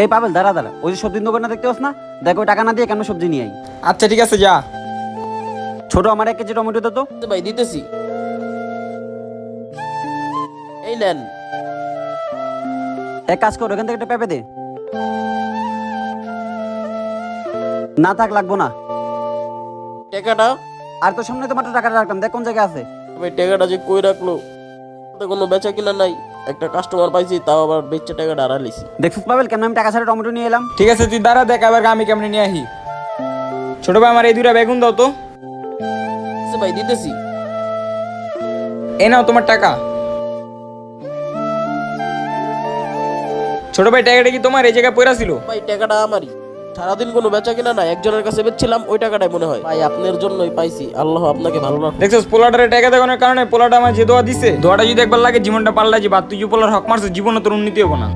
এই পাবেল দাঁড়া দাঁড়া, ওই যে সবজির দোকানটা দেখতে পাস না, দেখ ওই টাকা না দিয়ে কেন সবজি নিয়ে আই। আচ্ছা ঠিক আছে, যা। ছোট আমার 1 কেজি টমেটো দে তো। ভাই দিতেছি, এই নেন। এক কাজ কর, ওখান থেকে একটা পেঁপে দে। না থাক, লাগবো না। টাকাটা? আর তোর সামনে তো মাত্র টাকাটা রাখলাম, দেখ কোন জায়গায় আছে। ভাই টাকাটা যে কই রাখলো, তো কোনো বেচা কিনা নাই। একটা কাস্টমার পাইছি, তাও আবার বেচে টাকাটা হারাইছি। দেখছিস পাবেল কেন আমি টাকা ছাড়া টমেটো নিয়ে এলাম। ঠিক আছে তুই দাঁড়া, দেখ আবার আমি কেমনে নিয়ে আহি। ছোট ভাই আমার এই দুটা বেগুন দাও তো। ভাই দিতেছি। এই নাও তোমার টাকা। ছোট ভাই টাকাটা কি তোমার? এই জায়গায় পড়া ছিল। ভাই টাকাটা আমারই, সারাদিন কোনো বেচা কিনা নাই, একজনের কাছে বেচছিলাম, ওই টাকাটাই মনে হয়। ভাই আপনার জন্যই পাইছি, আল্লাহ আপনাকে ভালো রাখুন। দেখছো পোলাটারে টাকা দেওয়ার কারণে পোলাটা আমার যে দোয়া দিছে, দোয়াটা যদি একবার লাগে জীবনটা পাল্টা যাবে। তুই যে পোলার হক মারছিস, জীবনে তোর উন্নতি হবো না।